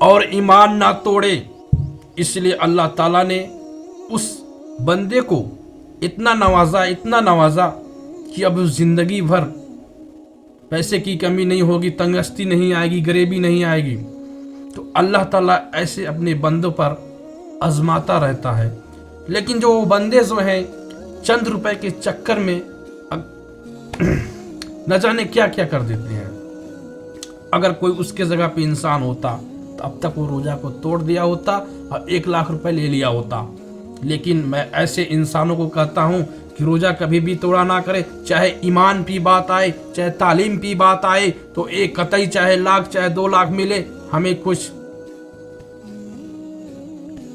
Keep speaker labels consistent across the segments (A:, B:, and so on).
A: और ईमान ना तोड़े। इसलिए अल्लाह ताला ने उस बंदे को इतना नवाजा कि अब जिंदगी भर पैसे की कमी नहीं होगी, तंगस्ती नहीं आएगी, गरीबी नहीं आएगी। तो अल्लाह ताला ऐसे अपने बंदों पर आजमाता रहता है। लेकिन जो बंदे जो हैं चंद रुपए के चक्कर में न जाने क्या क्या कर देते हैं। अगर कोई उसके जगह पे इंसान होता तो अब तक वो रोजा को तोड़ दिया होता और 1 लाख रुपए ले लिया होता। लेकिन मैं ऐसे इंसानों को कहता हूं कि रोजा कभी भी तोड़ा ना करे, चाहे ईमान की बात आए, चाहे तालीम की बात आए, तो एक कतई चाहे लाख चाहे 2 लाख मिले, हमें कुछ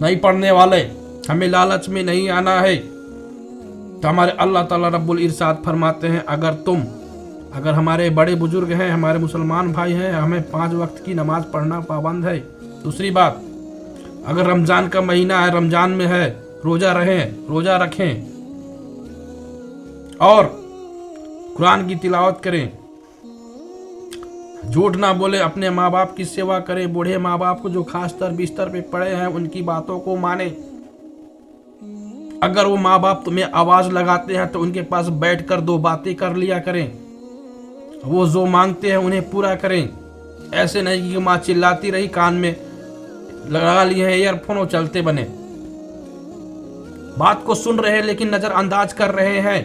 A: नहीं पढ़ने वाले, हमें लालच में नहीं आना है। तो हमारे अल्लाह ताला रब्बुल इरशाद फरमाते हैं, अगर हमारे बड़े बुजुर्ग हैं, हमारे मुसलमान भाई हैं, हमें 5 वक्त की नमाज पढ़ना पाबंद है। दूसरी बात, अगर रमजान का महीना है, रमजान में है, रोजा रखें और कुरान की तिलावत करें, झूठ ना बोले, अपने माँ बाप की सेवा करें, बूढ़े माँ बाप को जो खासतर बिस्तर पे पड़े हैं उनकी बातों को माने। अगर वो माँ बाप तुम्हें आवाज लगाते हैं तो उनके पास बैठकर 2 बातें कर लिया करें, वो जो मांगते हैं उन्हें पूरा करें। ऐसे नहीं कि माँ चिल्लाती रही, कान में लगा लिए हैं ईयरफोन और चलते बने, बात को सुन रहे हैं लेकिन नजरअंदाज कर रहे हैं।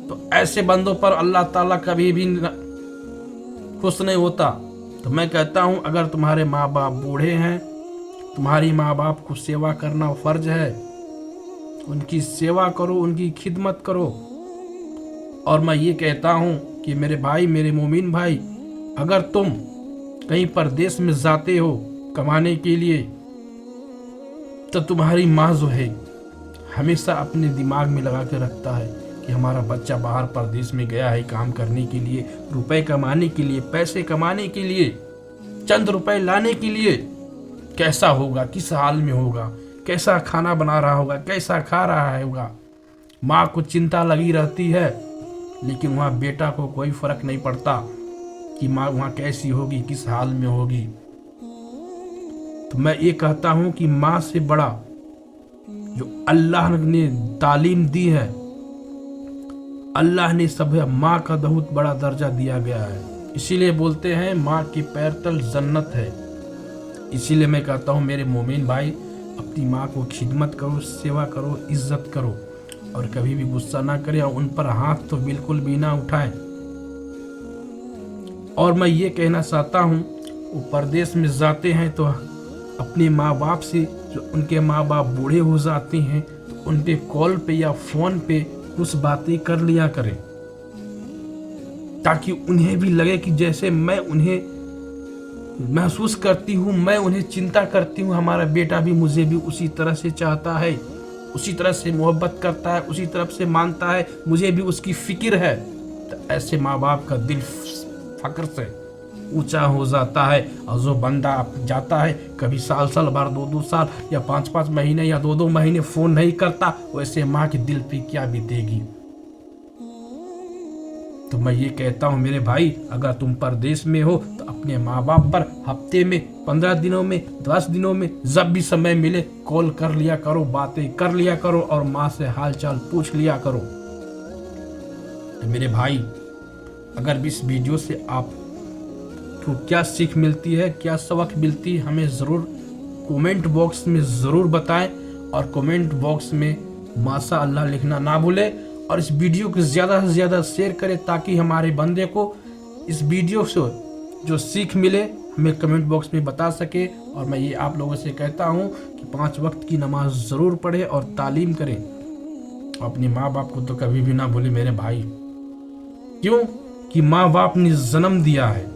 A: तो ऐसे बंदों पर अल्लाह ताला कभी भी खुश नहीं होता। तो मैं कहता हूं, अगर तुम्हारे माँ बाप बूढ़े हैं, तुम्हारी माँ बाप को सेवा करना फर्ज है, उनकी सेवा करो, उनकी खिदमत करो। और मैं ये कहता हूं कि मेरे भाई, मेरे मोमिन भाई, अगर तुम कहीं परदेश में जाते हो कमाने के लिए, तो तुम्हारी माँ जो है हमेशा अपने दिमाग में लगा के रखता है कि हमारा बच्चा बाहर परदेश में गया है काम करने के लिए, रुपए कमाने के लिए, पैसे कमाने के लिए, चंद रुपए लाने के लिए। कैसा होगा, किस हाल में होगा, कैसा खाना बना रहा होगा, कैसा खा रहा होगा। माँ को चिंता लगी रहती है, लेकिन वहाँ बेटा को कोई फर्क नहीं पड़ता कि माँ वहाँ कैसी होगी, किस हाल में होगी। तो मैं ये कहता हूँ कि माँ से बड़ा जो अल्लाह ने तालीम दी है, अल्लाह ने सब माँ का बहुत बड़ा दर्जा दिया गया है। इसीलिए बोलते हैं माँ के पैर तल जन्नत है। इसीलिए मैं कहता हूँ मेरे मोमिन भाई, अपनी माँ को खिदमत करो, सेवा करो, इज्जत करो और कभी भी गुस्सा ना करें और उन पर हाथ तो बिल्कुल भी ना उठाएं। और मैं ये कहना चाहता हूँ, वो परदेश में जाते हैं तो अपने माँ बाप से, जो उनके माँ बाप बूढ़े हो जाते हैं, तो उनके कॉल पे या फोन पे कुछ बातें कर लिया करें, ताकि उन्हें भी लगे कि जैसे मैं उन्हें महसूस करती हूँ, मैं उन्हें चिंता करती हूँ, हमारा बेटा भी मुझे भी उसी तरह से चाहता है, उसी तरह से मोहब्बत करता है, उसी तरफ से मानता है, मुझे भी उसकी फिक्र है। तो ऐसे माँ बाप का दिल फक्र से ऊंचा हो जाता है। और जो बंदा जाता है, कभी साल भर, 2 साल या 5 महीने या 2 महीने फोन नहीं करता, वैसे माँ के दिल पे क्या बीतेगी। तो मैं ये कहता हूँ मेरे भाई, अगर तुम परदेश में हो तो अपने माँ बाप पर हफ्ते में, 15 दिनों में, 10 दिनों में, जब भी समय मिले कॉल कर लिया करो, बातें कर लिया करो और माँ से हाल चाल पूछ लिया करो। तो मेरे भाई, अगर इस वीडियो से आप को क्या सीख मिलती है, क्या सबक मिलती है, हमें ज़रूर कमेंट बॉक्स में ज़रूर बताएं। और कमेंट बॉक्स में माशा अल्लाह लिखना ना भूले और इस वीडियो को ज़्यादा से ज़्यादा शेयर करें, ताकि हमारे बंदे को इस वीडियो से जो सीख मिले हमें कमेंट बॉक्स में बता सके। और मैं ये आप लोगों से कहता हूँ कि 5 वक्त की नमाज ज़रूर पढ़े और तालीम करें। अपने माँ बाप को तो कभी भी ना भूले मेरे भाई, क्यों कि माँ बाप ने जन्म दिया है,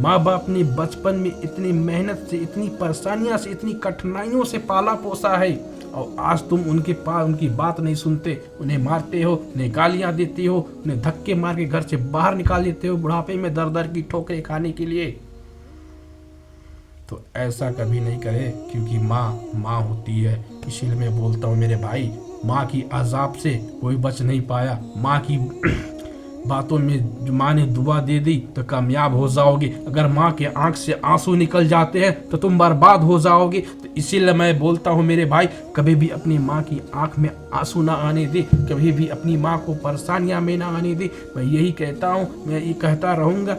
A: माँ बाप ने बचपन में इतनी मेहनत से, इतनी परेशानियां से, इतनी कठिनाइयों से पाला पोसा है, और आज तुम उनकी बात नहीं सुनते, उन्हें मारते हो, उन्हें गालियां देते हो, उन्हें धक्के मार के घर से बाहर निकाल देते हो बुढ़ापे में दर की ठोकरें खाने के लिए। तो ऐसा कभी नहीं करे, क्योंकि माँ होती है। इसीलिए मैं बोलता हूँ मेरे भाई, माँ की अजाब से कोई बच नहीं पाया, माँ की बातों में जो माँ ने दुआ दे दी तो कामयाब हो जाओगे, अगर माँ के आंख से आंसू निकल जाते हैं तो तुम बर्बाद हो जाओगे। तो इसीलिए मैं बोलता हूँ मेरे भाई, कभी भी अपनी माँ की आंख में आंसू ना आने दे, कभी भी अपनी माँ को परेशानियां में ना आने दे। मैं यही कहता हूँ, मैं ये कहता रहूँगा।